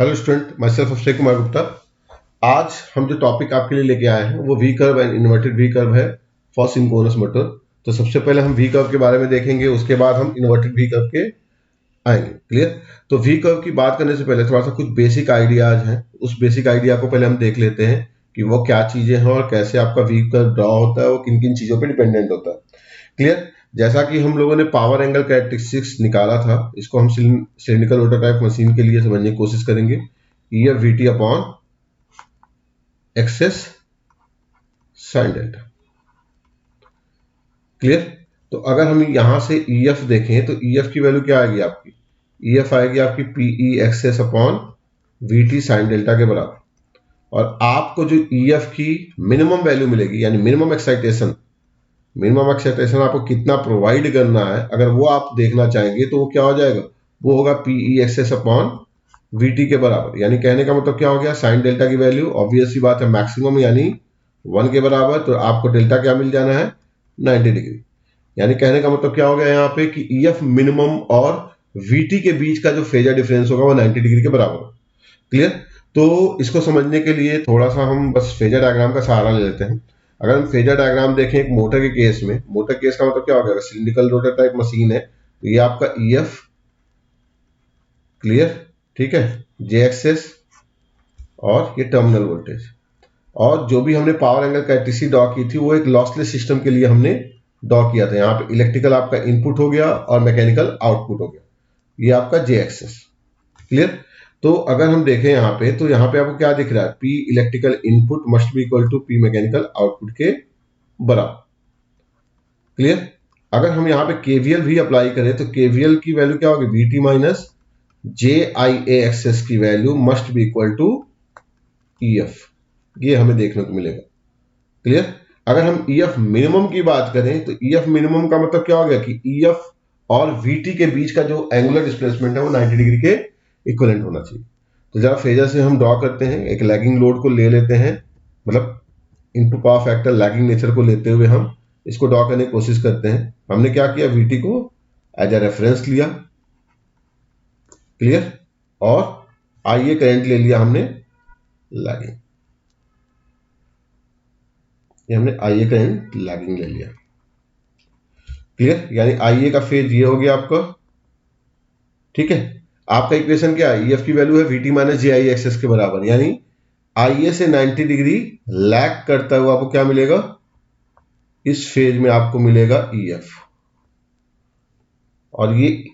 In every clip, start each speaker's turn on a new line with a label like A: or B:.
A: Hello student, my self Akshay Kumar Gupta. आज हम जो टॉपिक आपके लिए लेके आए हैं वो V curve and inverted V curve है फॉर सिंक्रोनस मोटर। तो सबसे पहले हम वी कर्व के बारे में देखेंगे, उसके बाद हम इन्वर्टेड वी कर्व के आएंगे। क्लियर? तो वी कर्व की बात करने से पहले थोड़ा सा कुछ बेसिक आइडियाज हैं, उस बेसिक आइडिया को पहले हम देख लेते हैं कि वो क्या चीजें हैं और कैसे आपका वी कर्व ड्रॉ होता है, वो किन किन चीजों पर डिपेंडेंट होता है। क्लियर? जैसा कि हम लोगों ने पावर एंगल कैरेक्टरिस्टिक्स निकाला था, इसको हम सिलिंड्रिकल रोटर टाइप मशीन के लिए समझने की कोशिश करेंगे। EF VT upon access sine delta. Clear? तो अगर हम यहां से EF देखें तो EF की वैल्यू क्या आएगी आपकी? EF आएगी आपकी PE Xs upon VT sine delta के बराबर। और आपको जो EF की मिनिमम वैल्यू मिलेगी, यानी मिनिमम एक्साइटेशन आपको कितना प्रोवाइड करना है, अगर वो आप देखना चाहेंगे तो वो क्या हो जाएगा? वो होगा PE एक्सेस अपॉन VT के बराबर। यानी कहने का मतलब क्या हो गया? साइन डेल्टा की वैल्यू ऑब्वियस सी बात है मैक्सिमम यानी 1 के बराबर, तो आपको डेल्टा क्या मिल जाना है? 90 डिग्री। यानी कहने का मतलब क्या हो गया यहाँ पे कि EF मिनिमम और VT के बीच का जो फेजर डिफरेंस होगा वो 90 डिग्री के बराबर। क्लियर? तो इसको समझने के लिए थोड़ा सा हम बस फेजर डायग्राम का सहारा ले लेते हैं। अगर हम फेजर डायग्राम देखें एक मोटर के केस में, मोटर केस का मतलब क्या हो गया? सिलिंड्रिकल रोटर टाइप मशीन है, तो ये आपका EF। क्लियर? ठीक है, जे एक्सेस और ये टर्मिनल वोल्टेज। और जो भी हमने पावर एंगल कैरेक्टरिस्टिक ड्रॉ की थी वो एक लॉसलेस सिस्टम के लिए हमने ड्रॉ किया था। यहाँ पे इलेक्ट्रिकल आपका इनपुट हो गया और मैकेनिकल आउटपुट हो गया, ये आपका जे एक्सेस। क्लियर? तो अगर हम देखें यहाँ पे, तो यहाँ पे आपको क्या दिख रहा है? P electrical input must be equal to P mechanical output के बराबर। क्लियर? अगर हम यहाँ पे KVL भी अप्लाई करें तो KVL की वैल्यू क्या होगी? VT माइनस JIA एक्सेस की value must be equal to EF। ये हमें देखने को मिलेगा। क्लियर? अगर हम EF मिनिमम की बात करें तो EF मिनिमम का मतलब क्या हो गया कि EF और VT के बीच का जो एंगुलर डिस्प्लेसमेंट है वो 90 डिग्री के इक्विवेलेंट होना चाहिए। तो जरा फेजर से हम ड्रॉ करते हैं, एक लैगिंग लोड को ले लेते हैं, मतलब input power factor lagging nature को लेते हुए हम इसको ड्रॉ करने की कोशिश करते हैं। हमने क्या किया? VT को एज ए रेफरेंस लिया। क्लियर? और IA करंट ले लिया हमने लैगिंग, ये हमने IA करंट लैगिंग ले लिया। क्लियर? यानी IA का फेज ये हो गया आपका। ठीक है, आपका इक्वेशन क्या है? EF की वैल्यू है VT माइनस JI एक्सेस के बराबर, यानी IA से 90 डिग्री लैग करता हुआ आपको क्या मिलेगा? इस फेज में आपको मिलेगा EF, और ये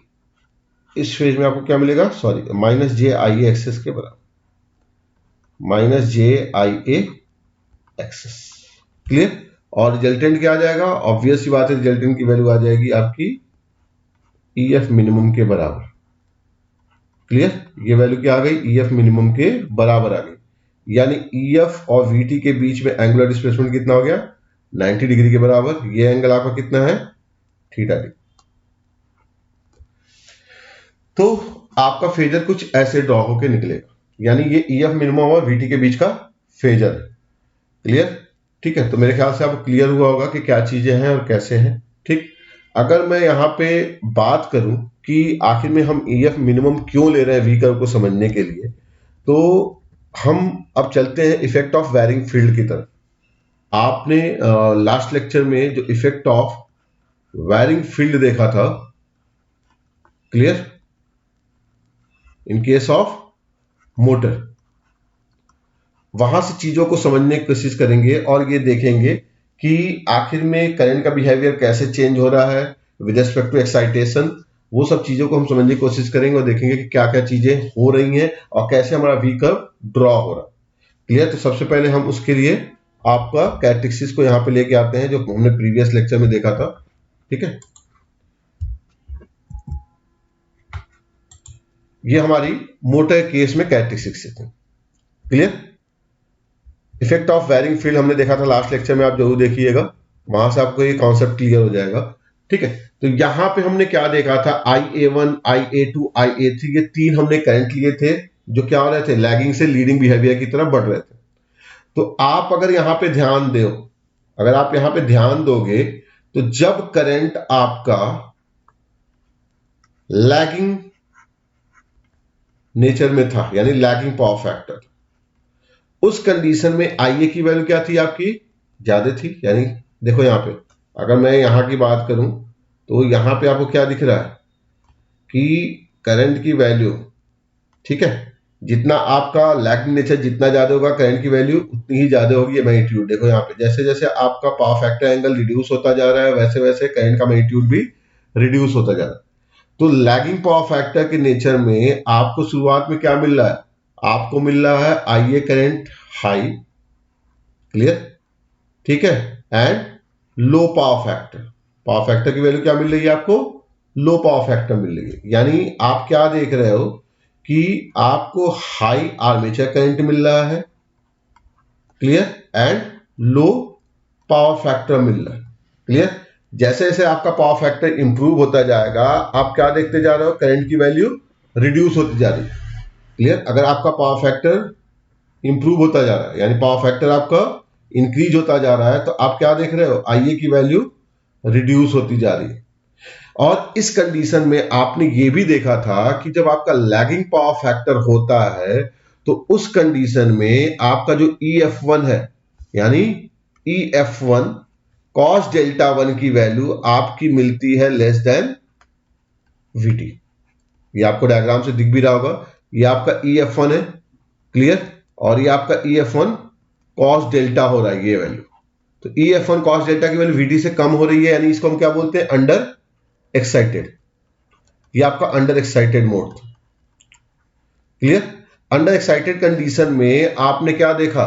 A: इस फेज में आपको क्या मिलेगा? सॉरी, माइनस JIA एक्सेस के बराबर, माइनस JIA एक्सेस। क्लियर? और रिजल्टेंट क्या आ जाएगा? ऑब्वियस सी बात है, रिजल्टेंट की वैल्यू आ जाएगी आपकी EF मिनिमम के बराबर। क्लियर? ये वैल्यू क्या आ गई? EF मिनिमम के बराबर आ गई। यानी EF और VT के बीच में एंगुलर डिस्प्लेसमेंट कितना हो गया? 90 डिग्री के बराबर। ये एंगल आपका कितना है? Theta degree. तो आपका फेजर कुछ ऐसे ड्रॉ होके निकलेगा, यानी ये EF मिनिमम और VT के बीच का फेजर है। क्लियर? ठीक है, तो मेरे ख्याल से आपको क्लियर हुआ होगा कि क्या चीजें हैं और कैसे हैं। ठीक, अगर मैं यहाँ पे बात करूं कि आखिर में हम EF मिनिमम क्यों ले रहे हैं वी कर्व को समझने के लिए, तो हम अब चलते हैं इफेक्ट ऑफ वायरिंग फील्ड की तरफ। आपने लास्ट लेक्चर में जो इफेक्ट ऑफ वायरिंग फील्ड देखा था, clear, in case of motor, वहां से चीजों को समझने की कोशिश करेंगे और ये देखेंगे कि आखिर में करंट का बिहेवियर कैसे चेंज हो रहा है विद रिस्पेक्ट टू एक्साइटेशन। वो सब चीजों को हम समझने की कोशिश करेंगे और देखेंगे कि क्या क्या चीजें हो रही हैं और कैसे हमारा वी कर्व ड्रॉ हो रहा है। क्लियर? तो सबसे पहले हम उसके लिए आपका कैरेक्टरिस्टिक्स को यहां पे लेके आते हैं जो हमने प्रीवियस लेक्चर में देखा था। ठीक है, ये हमारी मोटर केस में कैरेक्टरिस्टिक्स है। Clear? Effect of wiring field हमने देखा था लास्ट लेक्चर में, आप जरूर देखिएगा, वहां से आपको ये कॉन्सेप्ट क्लियर हो जाएगा। ठीक है, तो यहां पे हमने क्या देखा था? IA1, IA2, IA3, ये तीन हमने करंट लिए थे जो क्या हो रहे थे? लैगिंग से लीडिंग बिहेवियर की तरफ बढ़ रहे थे। तो आप अगर यहां पे ध्यान दो, अगर आप यहां पे ध्यान दोगे तो जब करंट आपका लैगिंग नेचर में था, यानी लैगिंग पावर फैक्टर। उस कंडीशन में IA की वैल्यू क्या थी आपकी, ज्यादा थी। यानी देखो यहां पे अगर मैं यहां की बात करूं तो यहां पे आपको क्या दिख रहा है कि करंट की वैल्यू, ठीक है, जितना आपका लैगिंग नेचर जितना ज्यादा होगा करंट की वैल्यू उतनी ही ज्यादा होगी मैग्नीट्यूड। देखो यहाँ पे जैसे जैसे आपका पावर फैक्टर एंगल रिड्यूस होता जा रहा है वैसे वैसे करंट का मैग्नीट्यूड भी रिड्यूस होता जा रहा है। तो लैगिंग पावर फैक्टर के नेचर में आपको शुरुआत में क्या मिल रहा है, आपको मिल रहा है IA करंट हाई, क्लियर, ठीक है, एंड लो पावर फैक्टर की वैल्यू क्या मिल रही है आपको, लो पावर फैक्टर मिल रही है। यानी आप क्या देख रहे हो कि आपको हाई आर्मेचर करंट मिल रहा है, clear, and low power factor मिल रहा है, क्लियर। जैसे जैसे आपका पावर फैक्टर इंप्रूव होता जाएगा आप क्या देखते जा रहे हो, करंट की वैल्यू रिड्यूस होती जा रही है, क्लियर। अगर आपका पावर फैक्टर इंप्रूव होता जा रहा है यानी पावर फैक्टर आपका इंक्रीज होता जा रहा है तो आप क्या देख रहे हो, IA की वैल्यू रिड्यूस होती जा रही है। और इस कंडीशन में आपने ये भी देखा था कि जब आपका लैगिंग पावर फैक्टर होता है तो उस कंडीशन में आपका जो EF1 है यानी EF1 cos डेल्टा 1 की वैल्यू आपकी मिलती है लेस देन VT। ये आपको डायग्राम से दिख भी रहा होगा, ये आपका EF1 है, क्लियर, और ये आपका EF1 cos डेल्टा हो रहा है ये वैल्यू। तो EF1 cos डेल्टा की वैल्यू VT से कम हो रही है यानी इसको हम क्या बोलते हैं, अंडर एक्साइटेड। ये आपका अंडर एक्साइटेड मोड था, क्लियर। अंडर एक्साइटेड कंडीशन में आपने क्या देखा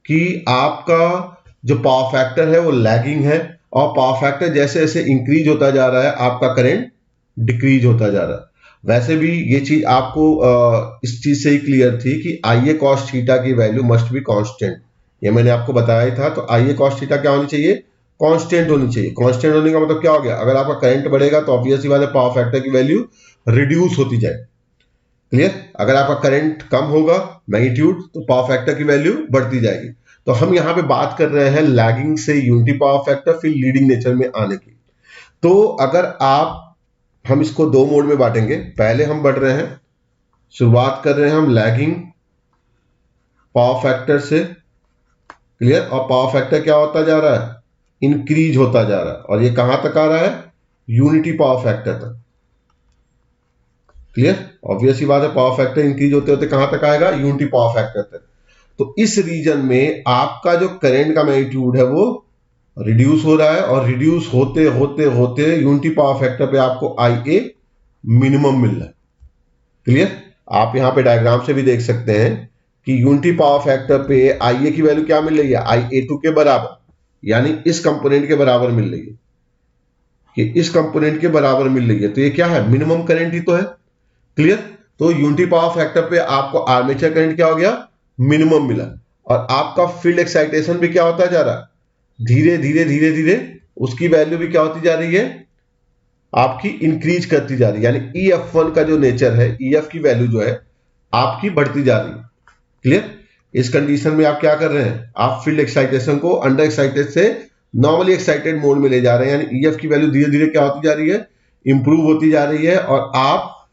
A: कि आपका जो पावर फैक्टर है वो लैगिंग है और पावर फैक्टर जैसे जैसे इंक्रीज होता जा रहा है आपका करंट डिक्रीज होता जा रहा है। वैसे भी ये चीज आपको इस चीज से ही क्लियर थी कि IA cos थीटा की वैल्यू मस्ट बी कांस्टेंट, ये मैंने आपको बताया ही था। तो IA cos थीटा क्या होनी चाहिए, कांस्टेंट होनी चाहिए। कांस्टेंट होने का मतलब क्या हो गया, अगर आपका करंट बढ़ेगा तो ऑब्वियसली बात है पावर फैक्टर की वैल्यू रिड्यूस होती जाए, क्लियर। अगर आपका करंट कम होगा मैग्नीट्यूड तो पावर फैक्टर की वैल्यू बढ़ती जाएगी। तो हम यहां पे बात कर रहे हैं लैगिंग से यूनिटी पावर फैक्टर फिर लीडिंग नेचर में आने की। तो अगर आप, हम इसको दो मोड में बांटेंगे। पहले हम बढ़ रहे हैं, शुरुआत कर रहे हैं हम लैगिंग पावर फैक्टर से, क्लियर, और पावर फैक्टर क्या होता जा रहा है, इंक्रीज होता जा रहा है और ये कहां तक आ रहा है, यूनिटी पावर फैक्टर तक, क्लियर। ऑब्वियसली बात है पावर फैक्टर इंक्रीज होते होते कहां तक आएगा, यूनिटी पावर फैक्टर तक। तो इस रीजन में आपका जो करंट का मैग्नीट्यूड है वो रिड्यूस हो रहा है और रिड्यूस होते होते होते यूनिटी पावर फैक्टर पे आपको IA मिनिमम मिल रहा है, क्लियर। आप यहां पे डायग्राम से भी देख सकते हैं कि यूनिटी पावर फैक्टर पे IA की वैल्यू क्या मिल रही है, IA2 के बराबर, यानी इस कंपोनेंट के बराबर मिल रही है, कि इस कंपोनेंट के बराबर मिल रही है। तो ये क्या है, मिनिमम करंट ही तो है, क्लियर। तो यूनिटी पावर फैक्टर पे आपको आर्मेचर करंट क्या हो गया, मिनिमम मिला, और आपका फील्ड एक्साइटेशन भी क्या होता जा रहा है, धीरे धीरे धीरे धीरे उसकी वैल्यू भी क्या होती जा रही है, आपकी इंक्रीज करती जा रही है। यानी EF1 का जो नेचर है, EF की वैल्यू जो है आपकी बढ़ती जा रही है, क्लियर। इस कंडीशन में आप क्या कर रहे हैं, आप फील्ड एक्साइटेशन को अंडर एक्साइटेड से नॉर्मली एक्साइटेड मोड में ले जा रहे हैं, यानी EF की वैल्यू धीरे धीरे क्या होती जा रही है, इंप्रूव होती जा रही है, और आप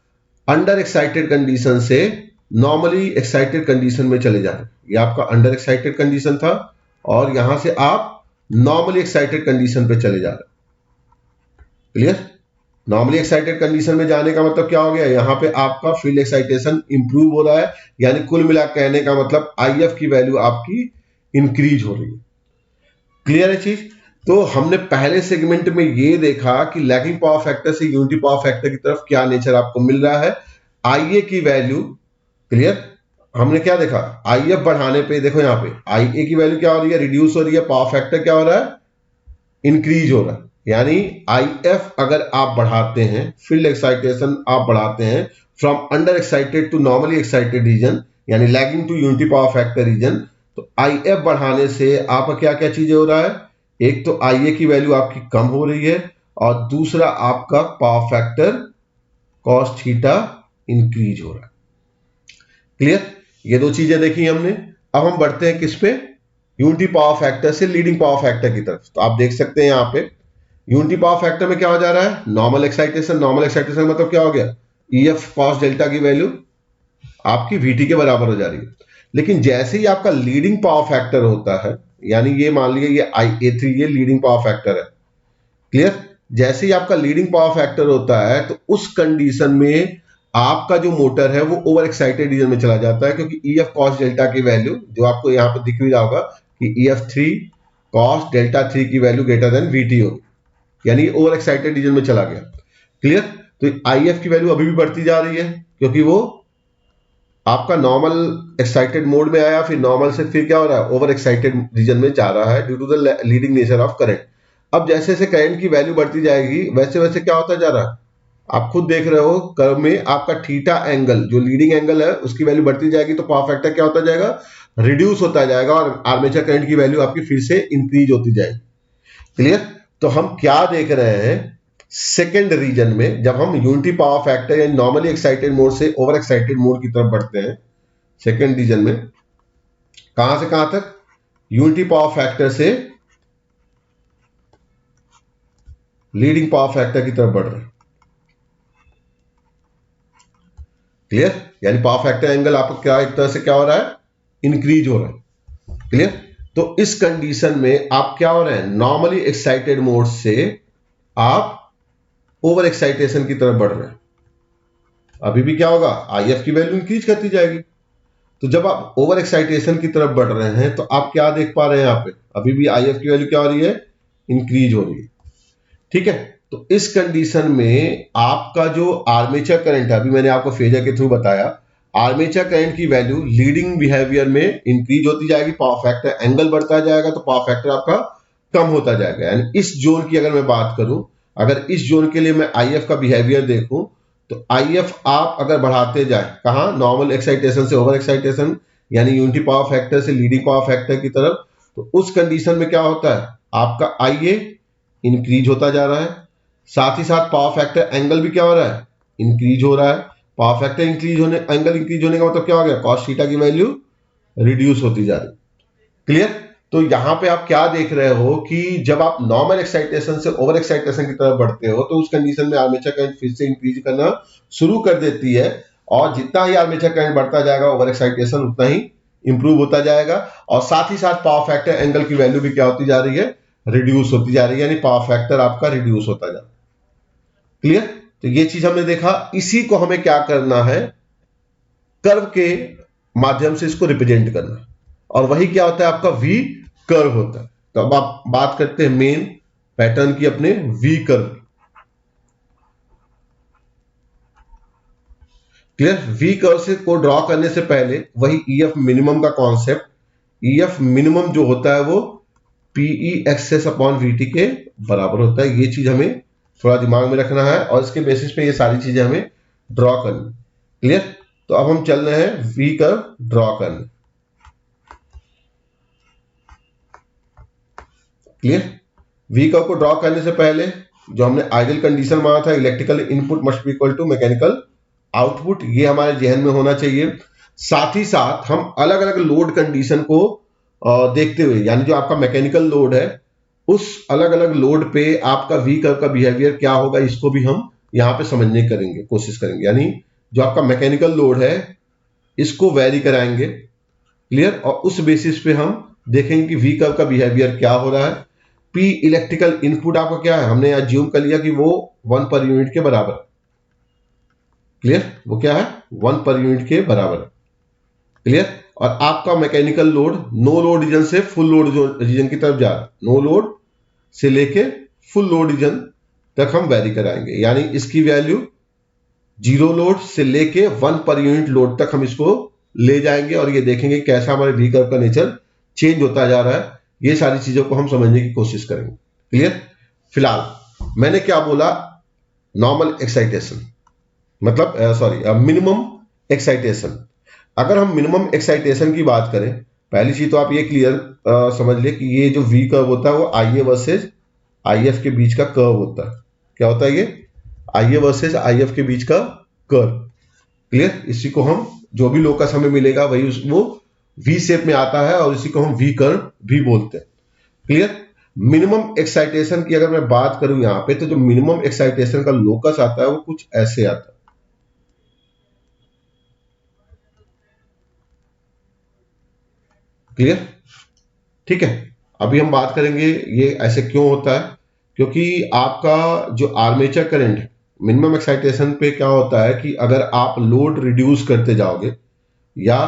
A: अंडर एक्साइटेड कंडीशन से नॉर्मली एक्साइटेड कंडीशन में चले जा रहे हैं। ये आपका अंडर एक्साइटेड कंडीशन था और यहां से आप नॉर्मली एक्साइटेड कंडीशन पे चले जा रहे हैं, क्लियर। नॉर्मली एक्साइटेड कंडीशन में जाने का मतलब क्या हो गया, यहां पे आपका फील्ड एक्साइटेशन इंप्रूव हो रहा है, यानी कुल मिला कहने का मतलब IF की वैल्यू आपकी इंक्रीज हो रही है, क्लियर है चीज। तो हमने पहले सेगमेंट में ये देखा कि लैगिंग पावर फैक्टर से यूनिटी पावर फैक्टर की तरफ क्या नेचर आपको मिल रहा है, IA की वैल्यू, क्लियर। हमने क्या देखा, IF बढ़ाने पे देखो यहां पे IA की वैल्यू क्या हो रही है, रिड्यूस हो रही है, पावर फैक्टर क्या हो रहा है, इंक्रीज हो रहा है। यानी IF अगर आप बढ़ाते हैं, फील्ड एक्साइटेशन आप बढ़ाते हैं from under excited to normally excited region, यानी lagging to unity power factor region, तो IF बढ़ाने से आपका क्या क्या चीजें हो रहा है, एक तो IA की वैल्यू आपकी कम हो रही है और दूसरा आपका power factor cos theta increase हो रहा है, क्लियर। ये दो चीजें देखी हमने। अब हम बढ़ते हैं किस पे, यूनिटी पावर फैक्टर से लीडिंग पावर फैक्टर की तरफ। तो आप देख सकते हैं यहां पे यूनिटी पावर फैक्टर में क्या हो जा रहा है, नॉर्मल एक्साइटेशन। नॉर्मल एक्साइटेशन मतलब क्या हो गया, EF cos डेल्टा की वैल्यू आपकी VT के बराबर हो जा रही है। लेकिन जैसे ही आपका लीडिंग पावर फैक्टर होता है, यानी ये मान लीजिए ये IA3 ये लीडिंग पावर फैक्टर है, क्लियर। जैसे ही आपका लीडिंग पावर फैक्टर होता है तो उस कंडीशन में आपका जो मोटर है वो ओवर एक्साइटेड रीजन में चला जाता है, क्योंकि EF cos डेल्टा की वैल्यू जो आपको यहाँ पर दिख भी रहा होगा कि EF3 cos डेल्टा 3 की वैल्यू ग्रेटर देन VT होगी, यानी ओवर एक्साइटेड रीजन में चला गया, क्लियर। तो IF की वैल्यू अभी भी बढ़ती जा रही है, क्योंकि वो आपका नॉर्मल एक्साइटेड मोड में आया, फिर नॉर्मल से फिर क्या हो रहा है, ओवर एक्साइटेड रीजन में जा रहा है due to the leading nature of current. अब जैसे जैसे करंट की वैल्यू बढ़ती जाएगी वैसे वैसे क्या होता जा रहा है, आप खुद देख रहे हो कर्व में आपका थीटा एंगल जो लीडिंग एंगल है उसकी वैल्यू बढ़ती जाएगी, तो पावर फैक्टर क्या होता जाएगा, रिड्यूस होता जाएगा, और आर्मेचर करंट की वैल्यू आपकी फिर से इंक्रीज होती जाएगी, क्लियर। तो हम क्या देख रहे हैं, सेकेंड रीजन में जब हम यूनिटी पावर फैक्टर या नॉर्मली एक्साइटेड मोड से ओवर एक्साइटेड मोड की तरफ बढ़ते हैं, सेकेंड रीजन में कहां से कहां तक, यूनिटी पावर फैक्टर से लीडिंग पावर फैक्टर की तरफ बढ़ रहे हैं, क्लियर। यानी पावर फैक्टर एंगल आपको क्या एक तरह से क्या हो रहा है, इंक्रीज हो रहा है, क्लियर। तो इस कंडीशन में आप क्या हो रहे हैं, नॉर्मली एक्साइटेड मोड से आप ओवर एक्साइटेशन की तरफ बढ़ रहे हैं। अभी भी क्या होगा, IF की वैल्यू इंक्रीज करती जाएगी। तो जब आप ओवर एक्साइटेशन की तरफ बढ़ रहे हैं तो आप क्या देख पा रहे हैं, यहाँ पे अभी भी IF की वैल्यू क्या हो रही है, इंक्रीज हो रही है, ठीक है। तो इस कंडीशन में आपका जो आर्मेचर करंट है, अभी मैंने आपको फेजर के थ्रू बताया, आर्मेचर करंट की वैल्यू लीडिंग बिहेवियर में इंक्रीज होती जाएगी, पावर फैक्टर एंगल बढ़ता जाएगा, तो पावर फैक्टर आपका कम होता जाएगा। यानी इस जोन की अगर मैं बात करूं, अगर इस जोन के लिए मैं IF का बिहेवियर देखूं, तो IF आप अगर बढ़ाते जाए कहां, नॉर्मल एक्साइटेशन से ओवर एक्साइटेशन, यानी यूनिटी पावर फैक्टर से लीडिंग पावर फैक्टर की तरफ, तो उस कंडीशन में क्या होता है, आपका IA इंक्रीज होता जा रहा है, साथ ही साथ पावर फैक्टर एंगल भी क्या हो रहा है, इंक्रीज हो रहा है। पावर फैक्टर इंक्रीज होने, एंगल इंक्रीज होने का मतलब क्या हो गया, कॉस थीटा की वैल्यू रिड्यूस होती जा रही, क्लियर। तो यहां पे आप क्या देख रहे हो कि जब आप नॉर्मल एक्साइटेशन से ओवर एक्साइटेशन की तरफ बढ़ते हो तो उस कंडीशन में आर्मेचर करंट फिर से इंक्रीज करना शुरू कर देती है, और जितना ही आर्मेचर करंट बढ़ता जाएगा ओवर एक्साइटेशन उतना ही इंप्रूव होता जाएगा, और साथ ही साथ पावर फैक्टर एंगल की वैल्यू भी क्या होती जा रही है, रिड्यूस होती जा रही है, यानी पावर फैक्टर आपका रिड्यूस होता जा रहा है, क्लियर। तो ये चीज हमने देखा, इसी को हमें क्या करना है, कर्व के माध्यम से इसको रिप्रेजेंट करना, और वही क्या होता है, आपका V कर्व होता है। तो अब आप बात करते हैं मेन पैटर्न की, अपने V curve, clear. V curve से को ड्रॉ करने से पहले वही EF मिनिमम का कॉन्सेप्ट, EF मिनिमम जो होता है वो PE एक्सेस अपॉन VT के बराबर होता है। ये चीज हमें थोड़ा दिमाग में रखना है, और इसके बेसिस पे ये सारी चीजें हमें ड्रॉ करनी, क्लियर। तो अब हम चल रहे हैं V कर्व ड्रॉ करने, क्लियर। V कर्व को ड्रॉ करने से पहले जो हमने आइडियल कंडीशन माना था, electrical input must be equal to mechanical output, ये हमारे जहन में होना चाहिए। साथ ही साथ हम अलग अलग लोड कंडीशन को देखते हुए, यानी जो आपका मैकेनिकल लोड है उस अलग अलग लोड पे आपका V कर्व का बिहेवियर क्या होगा, इसको भी हम यहाँ पे समझने करेंगे, कोशिश करेंगे। यानी जो आपका मैकेनिकल लोड है इसको वेरी कराएंगे, क्लियर, और उस बेसिस पे हम देखेंगे कि V कर्व का बिहेवियर क्या हो रहा है। P इलेक्ट्रिकल इनपुट आपका क्या है, हमने अज्यूम कर लिया कि वो 1 पर यूनिट के बराबर, क्लियर, वो क्या है 1 पर यूनिट के बराबर, क्लियर। और आपका mechanical load no load region से फुल लोड रीजन की तरफ जा रहा है, नो लोड से लेके फुल लोड रीजन तक हम वेरी कराएंगे, यानी इसकी वैल्यू जीरो लोड से लेके 1 पर यूनिट लोड तक हम इसको ले जाएंगे, और ये देखेंगे कैसा हमारे V कर्व का नेचर चेंज होता जा रहा है। ये सारी चीजों को हम समझने की कोशिश करेंगे, क्लियर। फिलहाल मैंने क्या बोला, नॉर्मल एक्साइटेशन मतलब मिनिमम एक्साइटेशन। अगर हम मिनिमम एक्साइटेशन की बात करें, पहली चीज तो आप ये क्लियर समझ ले कि ये जो V कर्व होता है वो IA वर्सेज IF के बीच का कर्व होता है। क्या होता है ये, IA वर्सेज IF के बीच का कर्व, क्लियर। इसी को हम जो भी लोकस हमें मिलेगा वही वो V शेप में आता है, और इसी को हम V कर्व भी बोलते हैं, क्लियर। मिनिमम एक्साइटेशन की अगर मैं बात करूं यहां पे, तो जो मिनिमम एक्साइटेशन का लोकस आता है वो कुछ ऐसे आता है, क्लियर? ठीक है, अभी हम बात करेंगे ये ऐसे क्यों होता है। क्योंकि आपका जो आर्मेचर करंट है, मिनिमम एक्साइटेशन पे क्या होता है कि अगर आप लोड रिड्यूस करते जाओगे या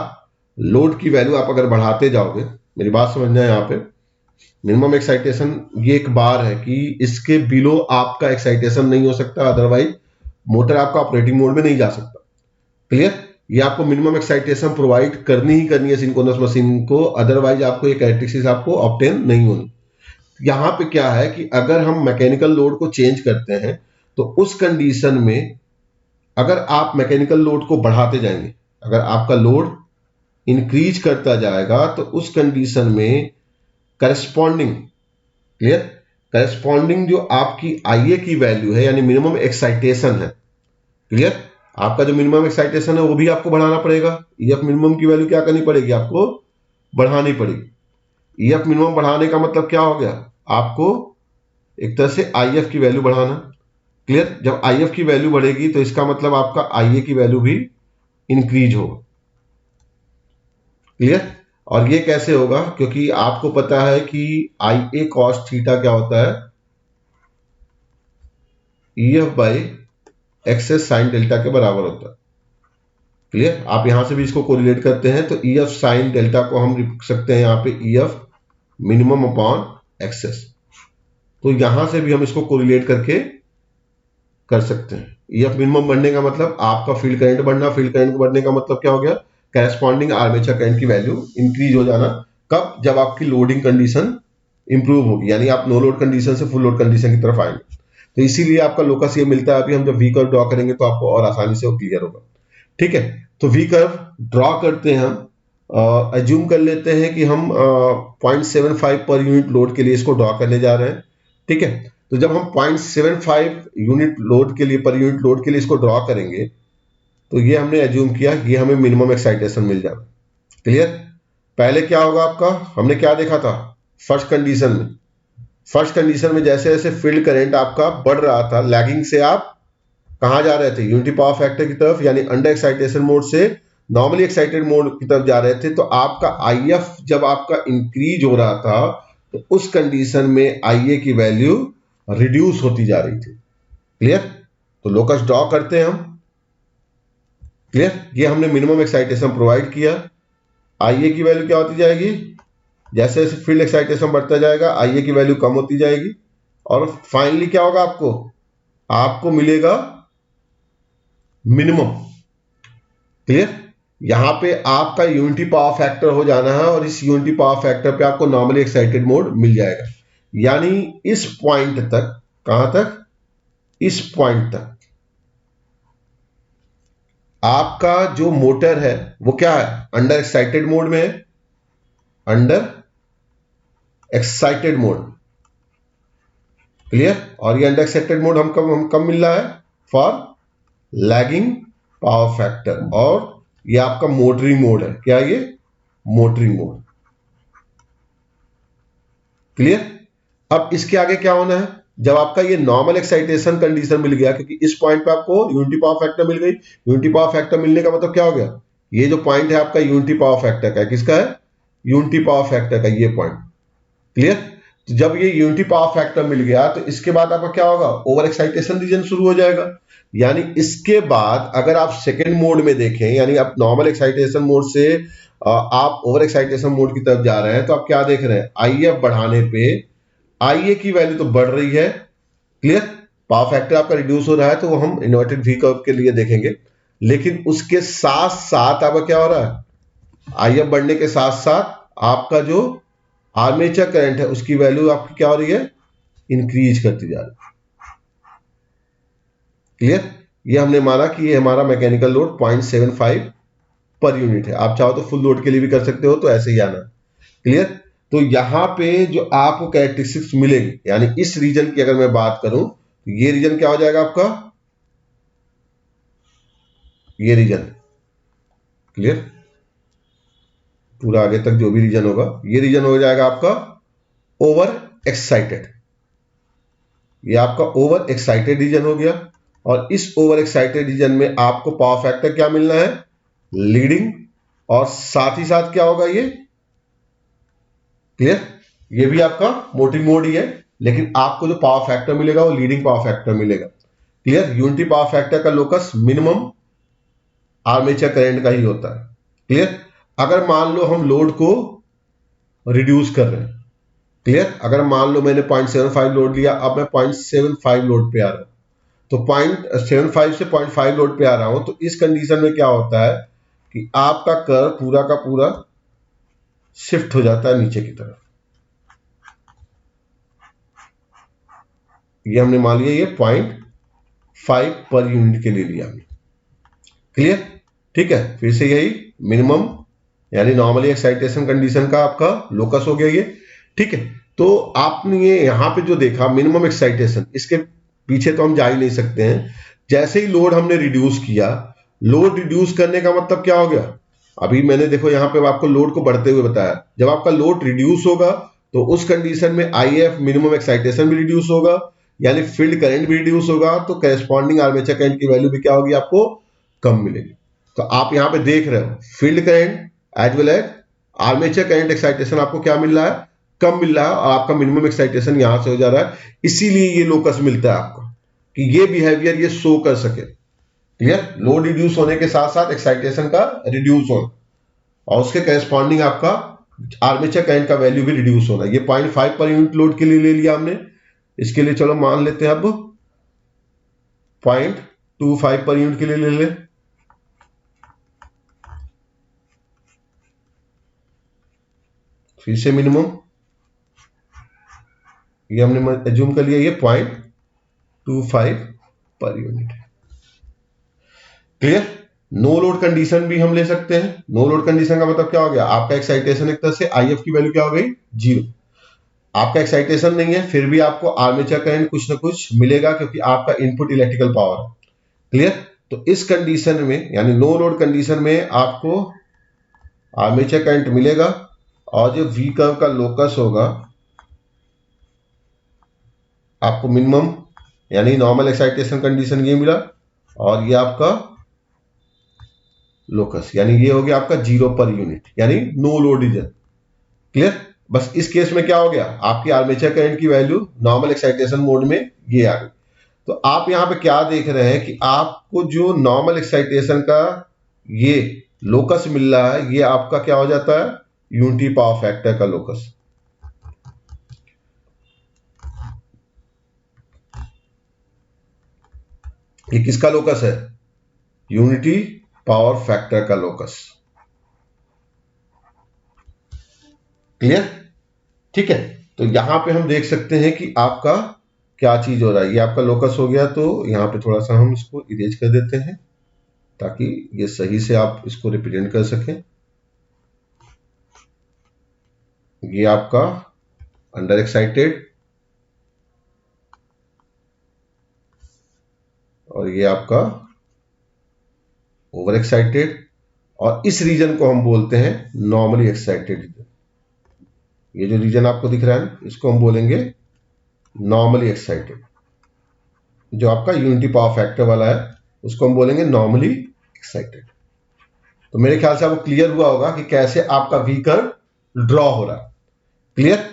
A: लोड की वैल्यू आप अगर बढ़ाते जाओगे, मेरी बात समझना है यहाँ पे, मिनिमम एक्साइटेशन ये एक बार है कि इसके बिलो आपका एक्साइटेशन नहीं हो सकता, अदरवाइज मोटर आपका ऑपरेटिंग मोड में नहीं जा सकता। क्लियर? ये आपको मिनिमम एक्साइटेशन प्रोवाइड करनी ही करनी है सिंक्रोनस मशीन को, अदरवाइज आपको ये कैरेक्टरिस्टिक्स आपको ऑब्टेन नहीं होनी। यहाँ पे क्या है कि अगर हम मैकेनिकल लोड को चेंज करते हैं तो उस कंडीशन में अगर आप मैकेनिकल लोड को बढ़ाते जाएंगे, अगर आपका लोड इंक्रीज करता जाएगा तो उस कंडीशन में करस्पॉन्डिंग, क्लियर, करस्पॉन्डिंग जो आपकी आईए की वैल्यू है यानी मिनिमम एक्साइटेशन है, क्लियर, आपका जो मिनिमम एक्साइटेशन है वो भी आपको बढ़ाना पड़ेगा। ईएफ मिनिमम की वैल्यू क्या करनी पड़ेगी, आपको बढ़ानी पड़ेगी। ईएफ मिनिमम बढ़ाने का मतलब क्या हो गया, आपको एक तरह से आईएफ की वैल्यू बढ़ाना। क्लियर? जब आईएफ की वैल्यू बढ़ेगी तो इसका मतलब आपका आईए की वैल्यू भी इंक्रीज होगा। क्लियर? और ये कैसे होगा, क्योंकि आपको पता है कि आई ए कॉस थीटा क्या होता है, EF by Xs sine delta के बराबर होता है। क्लियर? आप यहां से भी इसको कोरिलेट करते हैं तो ईएफ साइन डेल्टा को हम लिख सकते हैं यहाँ पे ईएफ मिनिमम अपॉन एक्सेस, तो यहां से भी हम इसको कोरिलेट करके कर सकते हैं। ईएफ मिनिमम बढ़ने का मतलब आपका फील्ड करंट बढ़ना, फील्ड करंट बढ़ने का मतलब क्या हो गया, कैरेस्पॉन्डिंग आर्मेचर करंट की वैल्यू इंक्रीज हो जाना। कब? जब आपकी लोडिंग कंडीशन इंप्रूव होगी, यानी आप नो लोड कंडीशन से फुल लोड कंडीशन की तरफ आएंगे। तो इसीलिए आपका लोकस ये मिलता है। अभी हम जब वी कर्व ड्रॉ करेंगे तो आपको और आसानी से वो क्लियर होगा। ठीक है, तो वी कर्व ड्रॉ करते हैं हम, एज्यूम कर लेते हैं कि हम 0.75 पर यूनिट लोड के लिए इसको ड्रॉ करने जा रहे हैं। ठीक है, तो जब हम 0.75 यूनिट लोड के लिए, पर यूनिट लोड के लिए इसको ड्रॉ करेंगे तो ये हमने एज्यूम किया ये हमें मिनिमम एक्साइटेशन मिल जाएगा। क्लियर? पहले क्या होगा आपका, हमने क्या देखा था फर्स्ट कंडीशन में, फर्स्ट कंडीशन में जैसे जैसे फील्ड करंट आपका बढ़ रहा था, लैगिंग से आप कहां जा रहे थे, यूनिटी पावर फैक्टर की तरफ, यानी अंडर एक्साइटेशन मोड से नॉर्मली एक्साइटेड मोड की तरफ जा रहे थे। तो आपका आईएफ जब आपका इंक्रीज हो रहा था तो उस कंडीशन में आईए की वैल्यू रिड्यूस होती जा रही थी। क्लियर? तो लोकस ड्रॉ करते हैं हम। क्लियर? ये हमने मिनिमम एक्साइटेशन प्रोवाइड किया। आईए की वैल्यू क्या होती जाएगी, जैसे जैसे फील्ड एक्साइटेशन बढ़ता जाएगा आईए की वैल्यू कम होती जाएगी, और फाइनली क्या होगा, आपको आपको मिलेगा मिनिमम। क्लियर? यहां पे आपका यूनिटी पावर फैक्टर हो जाना है और इस यूनिटी पावर फैक्टर पे आपको नॉर्मली एक्साइटेड मोड मिल जाएगा। यानी इस पॉइंट तक, कहां तक, इस पॉइंट तक आपका जो मोटर है वो क्या है, अंडर एक्साइटेड मोड में है, अंडर एक्साइटेड मोड। क्लियर? और ये अंडर एक्साइटेड मोड हम कब मिल रहा है, फॉर लैगिंग पावर फैक्टर, और ये आपका मोटरिंग मोड है, क्या ये, मोटरिंग मोड। क्लियर? अब इसके आगे क्या होना है, जब आपका ये नॉर्मल एक्साइटेशन कंडीशन मिल गया, क्योंकि इस पॉइंट पे आपको यूनिटी पावर फैक्टर मिल गई, यूनिटी पावर फैक्टर मिलने का मतलब क्या हो गया, ये जो पॉइंट है आपका यूनिटी पावर फैक्टर का है, किसका है, यूनिटी पावर फैक्टर का ये पॉइंट। क्लियर? तो जब ये यूनिटी पावर फैक्टर मिल गया तो इसके बाद आपका क्या होगा, ओवर एक्साइटेशन रीजन शुरू हो जाएगा। यानी इसके बाद अगर आप सेकेंड मोड में देखें, यानी आप नॉर्मल एक्साइटेशन मोड से आप ओवर एक्साइटेशन मोड की तरफ जा रहे हैं, तो आप क्या देख रहे हैं, आईएफ बढ़ाने पे आईए की वैल्यू तो बढ़ रही है। क्लियर? पावर फैक्टर आपका रिड्यूस हो रहा है, तो वो हम इन्वर्टेड वी कर्व के लिए देखेंगे। लेकिन उसके साथ साथ आपका क्या हो रहा है, आईएफ बढ़ने के साथ साथ आपका जो आर्मेचर करंट है उसकी वैल्यू आपकी क्या हो रही है, इंक्रीज करती जा रही है। क्लियर? ये हमने माना कि ये हमारा मैकेनिकल लोड 0.75 पर यूनिट है। आप चाहो तो फुल लोड के लिए भी कर सकते हो, तो ऐसे ही आना। क्लियर? तो यहां पे जो आपको कैरेक्टरिस्टिक्स मिलेगी, यानी इस रीजन की अगर मैं बात करूं तो ये रीजन क्या हो जाएगा आपका, ये रीजन। क्लियर? पूरा आगे तक जो भी रीजन होगा, ये रीजन हो जाएगा आपका ओवर एक्साइटेड। ये आपका ओवर एक्साइटेड रीजन हो गया, और इस ओवर एक्साइटेड रीजन में आपको पावर फैक्टर क्या मिलना है, लीडिंग, और साथ ही साथ क्या होगा, ये क्लियर, ये भी आपका मोटिंग मोड ही है, लेकिन आपको जो पावर फैक्टर मिलेगा वो लीडिंग पावर फैक्टर मिलेगा। क्लियर, यूनिटी पावर फैक्टर का लोकस मिनिमम आर्मेचर करंट का ही होता है। क्लियर, अगर मान लो हम लोड को रिड्यूस कर रहे हैं, क्लियर, अगर मान लो मैंने 0.75 लोड लिया, अब मैं 0.75 लोड पे आ रहा हूं, तो 0.75 से 0.5 लोड पे आ रहा हूं, तो इस कंडीशन में क्या होता है कि आपका कर्व पूरा का पूरा शिफ्ट हो जाता है नीचे की तरफ। ये हमने मान लिया ये 0.5 पर यूनिट के लिए लिया हमने। क्लियर, ठीक है, फिर से यही मिनिमम यानी नॉर्मली एक्साइटेशन कंडीशन का आपका लोकस हो गया ये। ठीक है, तो आपने ये यहां पे जो देखा मिनिमम एक्साइटेशन, इसके पीछे तो हम जा ही नहीं सकते हैं। जैसे ही लोड हमने रिड्यूस किया, लोड रिड्यूस करने का मतलब क्या हो गया, अभी मैंने देखो यहां पे आपको लोड को बढ़ते हुए बताया, जब आपका लोड रिड्यूस होगा तो उस कंडीशन में IF मिनिमम एक्साइटेशन भी रिड्यूस होगा, यानी फील्ड करंट भी रिड्यूस होगा, तो करेस्पॉन्डिंग आर्मेचर करंट की वैल्यू भी क्या होगी, आपको कम मिलेगी। तो आप यहां पे देख रहे हो field current as well as armature current excitation आपको क्या मिल रहा है, कम मिल रहा है, और आपका मिनिमम एक्साइटेशन यहां से हो जा रहा है। इसीलिए ये लोकस मिलता है आपको कि ये बिहेवियर ये शो कर सके। क्लियर, लोड रिड्यूस होने के साथ साथ एक्साइटेशन का रिड्यूस होना, और उसके करेस्पॉन्डिंग आपका आर्मेचर करंट का वैल्यू भी रिड्यूस होना। ये 0.5 पर यूनिट लोड के लिए ले लिया हमने, इसके लिए चलो मान लेते हैं अब 0.25 पर यूनिट के लिए ले ले। फिर से मिनिमम ये हमने एज्यूम कर लिया, ये 0.25 per unit. Clear, no load condition भी हम ले सकते हैं। नो लोड कंडीशन का मतलब क्या हो गया, आपका एक्साइटेशन एक तरह से IF की वैल्यू क्या हो गई, 0। आपका एक्साइटेशन नहीं है, फिर भी आपको आर्मेचर करंट कुछ ना कुछ मिलेगा, क्योंकि आपका इनपुट इलेक्ट्रिकल पावर है। क्लियर, तो इस कंडीशन में यानी नो लोड कंडीशन में आपको आर्मेचर करंट मिलेगा, और जो V कर्व का लोकस होगा आपको मिनिमम यानी नॉर्मल एक्साइटेशन कंडीशन ये मिला, और ये आपका लोकस यानी ये हो गया आपका 0 पर यूनिट, यानी नो लोड रीजन। क्लियर, बस इस केस में क्या हो गया, आपकी आर्मेचर करंट की वैल्यू नॉर्मल एक्साइटेशन मोड में ये आ गई। तो आप यहां पे क्या देख रहे हैं कि आपको जो नॉर्मल एक्साइटेशन का ये लोकस मिल रहा है, ये आपका क्या हो जाता है, यूनिटी पावर फैक्टर का लोकस। ये किसका लोकस है, यूनिटी पावर फैक्टर का लोकस। क्लियर, ठीक है, तो यहां पे हम देख सकते हैं कि आपका क्या चीज हो रहा है, ये आपका लोकस हो गया। तो यहां पे थोड़ा सा हम इसको इरेज कर देते हैं ताकि ये सही से आप इसको रिप्रेजेंट कर सकें। ये आपका अंडर एक्साइटेड, और ये आपका ओवर एक्साइटेड, और इस रीजन को हम बोलते हैं नॉर्मली एक्साइटेड रीजन। ये जो रीजन आपको दिख रहा है इसको हम बोलेंगे नॉर्मली एक्साइटेड। जो आपका यूनिटी पावर फैक्टर वाला है उसको हम बोलेंगे नॉर्मली एक्साइटेड। तो मेरे ख्याल से आपको क्लियर हुआ होगा कि कैसे आपका V कर्व ड्रॉ हो रहा है। क्लियर,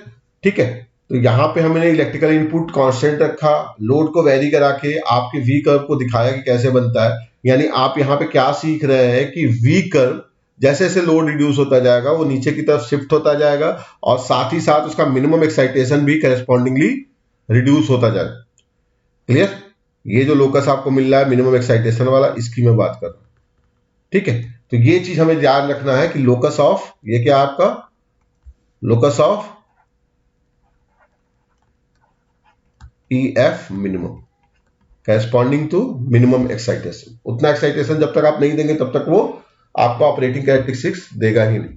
A: ठीक है, तो यहां पे हमने इलेक्ट्रिकल इनपुट कांस्टेंट रखा, लोड को वेरी करा के आपके V कर्व को दिखाया कि कैसे बनता है। यानी आप यहां पे क्या सीख रहे हैं कि V कर्व जैसे जैसे लोड रिड्यूस होता जाएगा वो नीचे की तरफ शिफ्ट होता जाएगा, और साथ ही साथ उसका मिनिमम एक्साइटेशन भी करेस्पॉन्डिंगली रिड्यूस होता जाएगा। क्लियर, ये जो लोकस आपको मिल रहा है मिनिमम एक्साइटेशन वाला, इसकी मैं बात कर रहा हूं। ठीक है, तो ये चीज हमें ध्यान रखना है कि लोकस ऑफ, ये क्या आपका locus of EF minimum corresponding to minimum excitation. उतना एक्साइटेशन जब तक आप नहीं देंगे तब तक वो आपका ऑपरेटिंग कैरेक्टरिस्टिक्स देगा ही नहीं।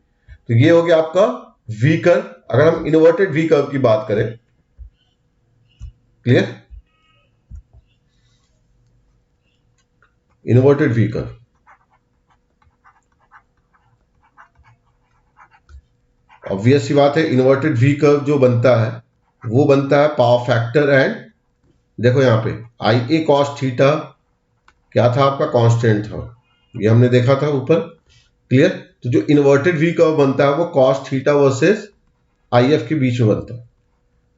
A: तो ये हो गया आपका V कर्व। अगर हम इन्वर्टेड V कर्व की बात करें, clear, inverted V curve, obvious सी बात है, इन्वर्टेड V कर्व जो बनता है वो बनता है पावर फैक्टर एंड, देखो यहां पे IA cos थीटा क्या था, आपका कांस्टेंट था, ये हमने देखा था ऊपर। क्लियर, तो जो इन्वर्टेड V कर्व बनता है वो cos थीटा वर्सेस IF के बीच में बनता है।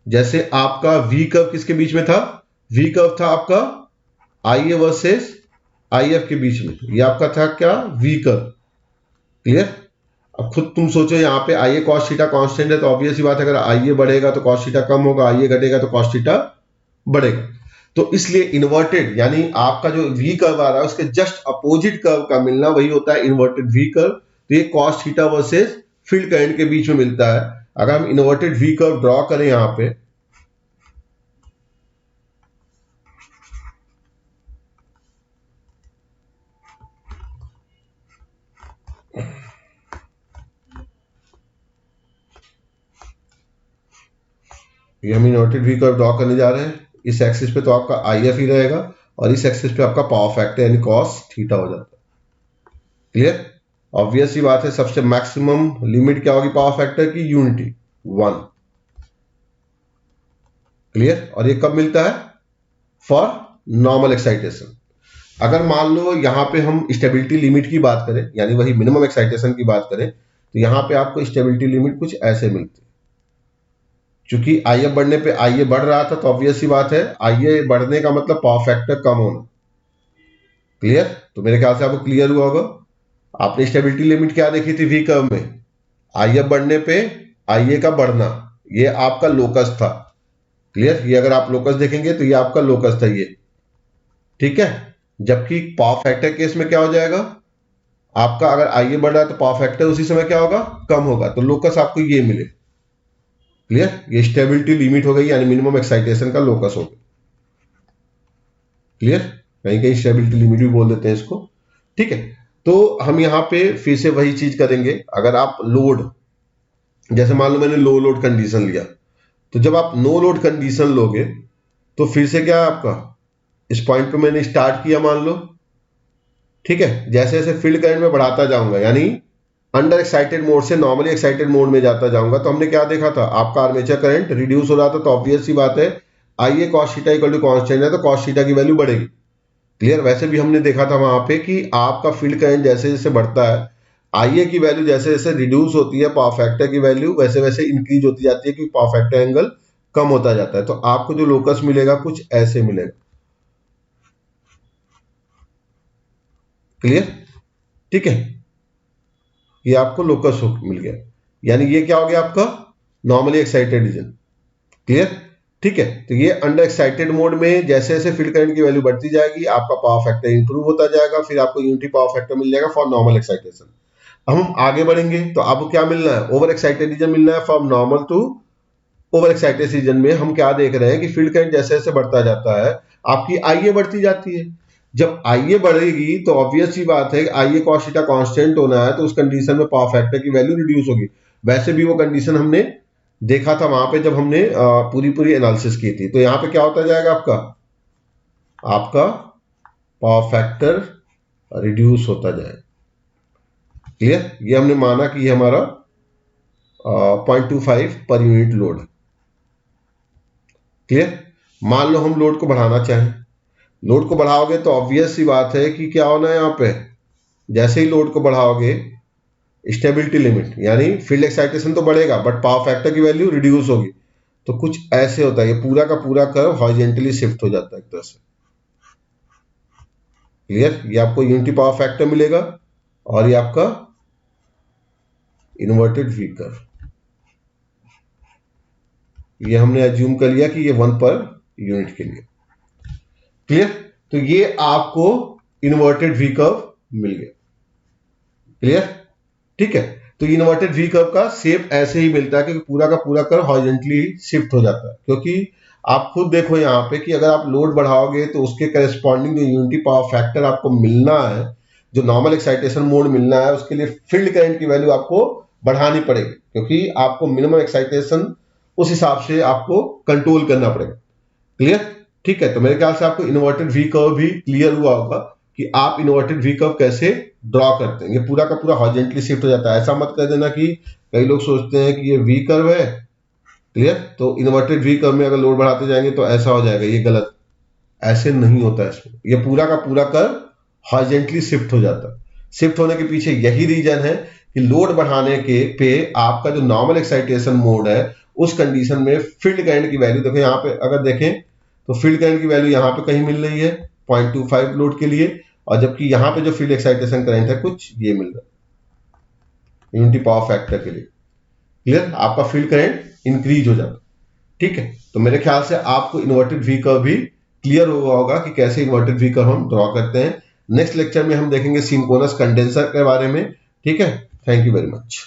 A: जैसे आपका वी कर्व किसके बीच में था? वी कर्व था आपका IA वर्सेस IF के बीच में, ये आपका था क्या? V curve. क्लियर? अब खुद तुम सोचो, यहाँ पे IA cos थीटा कांस्टेंट है, तो ऑब्वियस ही बात है, अगर IA बढ़ेगा तो cos थीटा कम होगा, IA घटेगा तो cos थीटा बढ़ेगा। तो इसलिए इन्वर्टेड यानी आपका जो वी कर्व आ रहा है उसके जस्ट अपोजिट कर्व का मिलना वही होता है इन्वर्टेड वी कर्व। तो ये cos theta versus field current के बीच में मिलता है। अगर हम इन्वर्टेड वी कर्व ड्रॉ करें यहां पे, ये हम इन्वर्टेड वी कर्व ड्रॉ करने जा रहे हैं। इस एक्सिस पे तो आपका IF ही रहेगा और इस एक्सिस पे आपका पावर फैक्टर यानी cos थीटा हो जाता है। क्लियर? ऑब्वियस ही बात है, सबसे मैक्सिमम लिमिट क्या होगी पावर फैक्टर की? यूनिटी 1। क्लियर? और ये कब मिलता है? For normal excitation. अगर मान लो यहां पे हम स्टेबिलिटी लिमिट की बात करें, यानी वही मिनिमम एक्साइटेशन की बात करें, तो यहां पे आपको स्टेबिलिटी लिमिट कुछ ऐसे मिलती है। चूंकि IF बढ़ने पे IA बढ़ रहा था, तो ऑब्वियस सी बात है IA बढ़ने का मतलब पावर फैक्टर कम होना। क्लियर? तो मेरे ख्याल से आपको क्लियर हुआ होगा। आपने स्टेबिलिटी लिमिट क्या देखी थी वी कर्व में? IF बढ़ने पे IA का बढ़ना, ये आपका लोकस था। क्लियर? ये अगर आप लोकस देखेंगे तो ये आपका लोकस था ये। ठीक है? जबकि पावर फैक्टर केस में क्या हो जाएगा? आपका अगर IA बढ़ रहा है तो पावर फैक्टर उसी समय क्या होगा? कम होगा। तो लोकस आपको ये मिले। क्लियर? ये स्टेबिलिटी लिमिट हो गई, यानी मिनिमम एक्साइटेशन का लोकस हो गया। क्लियर? कहीं कहीं स्टेबिलिटी लिमिट भी बोल देते हैं इसको। ठीक है, तो हम यहां पे फिर से वही चीज करेंगे। अगर आप लोड, जैसे मान लो मैंने लो लोड कंडीशन लिया, तो जब आप नो लोड कंडीशन लोगे तो फिर से क्या है आपका, इस पॉइंट पे मैंने स्टार्ट किया मान लो। ठीक है, जैसे जैसे फील्ड करंट में बढ़ाता जाऊंगा, यानी अंडर एक्साइटेड मोड से नॉर्मली एक्साइटेड मोड में जाता जाऊंगा, तो हमने क्या देखा था? आपका आर्मेचर करंट रिड्यूस हो रहा था। तो ऑब्वियस सी बात है IA cos theta equal to constant है, तो cos थीटा की वैल्यू बढ़ेगी। क्लियर? वैसे भी हमने देखा था वहां पे कि आपका फील्ड करंट जैसे जैसे बढ़ता है, IA की वैल्यू जैसे जैसे रिड्यूस होती है, पावर फैक्टर की वैल्यू वैसे वैसे इंक्रीज होती जाती है, क्योंकि पावर फैक्टर एंगल कम होता जाता है। तो आपको जो लोकस मिलेगा कुछ ऐसे मिलेगा। क्लियर? ठीक है, ये आपको लोकस मिल गया, यानी ये क्या हो गया आपका? Normally excited region. क्लियर? ठीक है, तो ये अंडर एक्साइटेड मोड में जैसे जैसे फील्ड करंट की वैल्यू बढ़ती जाएगी, आपका पावर फैक्टर इंप्रूव होता जाएगा, फिर आपको यूनिटी पावर फैक्टर मिल जाएगा फॉर नॉर्मल एक्साइटेशन। अब हम आगे बढ़ेंगे तो आपको क्या मिलना है? ओवर एक्साइटेड रीजन मिलना है। From normal to over excited region में हम क्या देख रहे हैं कि फील्ड करंट जैसे जैसे बढ़ता जाता है, आपकी IA बढ़ती जाती है। जब IA बढ़ेगी तो ऑब्वियस सी बात है IA cos थीटा कांस्टेंट होना है, तो उस कंडीशन में पावर फैक्टर की वैल्यू रिड्यूस होगी। वैसे भी वो कंडीशन हमने देखा था वहां पे जब हमने पूरी पूरी एनालिसिस की थी। तो यहां पे क्या होता जाएगा आपका? आपका पावर फैक्टर रिड्यूस होता जाएगा। क्लियर? ये हमने माना कि ये हमारा 0.25 पर यूनिट लोड है। क्लियर? मान लो हम लोड को बढ़ाना चाहें, लोड को बढ़ाओगे तो ऑब्वियस सी बात है कि क्या होना है यहाँ पे? जैसे ही लोड को बढ़ाओगे, स्टेबिलिटी लिमिट यानी फील्ड एक्साइटेशन तो बढ़ेगा, बट पावर फैक्टर की वैल्यू रिड्यूस होगी। तो कुछ ऐसे होता है, ये पूरा का पूरा कर्व हॉरिजॉन्टली शिफ्ट हो जाता है एक तरह से। क्लियर? ये आपको यूनिटी पावर फैक्टर मिलेगा और ये आपका इन्वर्टेड वी कर्व। ये हमने एज्यूम कर लिया कि ये 1 पर यूनिट के लिए। क्लियर? तो ये आपको इन्वर्टेड वी कर्व मिल गया। क्लियर? ठीक है, तो इन्वर्टेड वी कर्व का शेप ऐसे ही मिलता है कि पूरा का पूरा कर्व हॉरिजॉन्टली शिफ्ट हो जाता है। क्योंकि आप खुद देखो यहाँ पे कि अगर आप लोड बढ़ाओगे तो उसके करस्पॉन्डिंग जो यूनिटी पावर फैक्टर आपको मिलना है, जो नॉर्मल एक्साइटेशन मोड मिलना है, उसके लिए फील्ड करंट की वैल्यू आपको बढ़ानी पड़ेगी, क्योंकि आपको मिनिमम एक्साइटेशन उस हिसाब से आपको कंट्रोल करना पड़ेगा। क्लियर? ठीक है, तो मेरे ख्याल से आपको इन्वर्टेड वी कर्व भी क्लियर हुआ होगा कि आप इन्वर्टेड वी कर्व कैसे ड्रॉ करते हैं। ये पूरा का पूरा हॉरिजॉन्टली शिफ्ट हो जाता है। ऐसा मत कर देना कि कई लोग सोचते हैं कि ये वी कर्व है। क्लियर? तो इन्वर्टेड वी कर्व में अगर लोड बढ़ाते जाएंगे तो ऐसा हो जाएगा, ये गलत। ऐसे नहीं होता है इसमें, ये पूरा का पूरा कर्व हॉरिजॉन्टली शिफ्ट हो जाता है। शिफ्ट होने के पीछे यही रीजन है कि लोड बढ़ाने के पे आपका जो नॉर्मल एक्साइटेशन मोड है उस कंडीशन में फील्ड करंट की वैल्यू देखो, यहाँ पे अगर देखें तो फील्ड करंट की वैल्यू यहाँ पे कहीं मिल रही है 0.25 लोड के लिए, और जबकि यहाँ पे जो फील्ड एक्साइटेशन करंट है कुछ ये मिल रहा है यूनिटी पावर फैक्टर के लिए। क्लियर, आपका फील्ड करंट इंक्रीज हो जाता। ठीक है, तो मेरे ख्याल से आपको इन्वर्टेड वी कर्व भी क्लियर हुआ होगा कि कैसे इन्वर्टेड वी कर्व हम ड्रॉ करते हैं। नेक्स्ट लेक्चर में हम देखेंगे सिंक्रोनस कंडेंसर के बारे में। ठीक है, थैंक यू वेरी मच।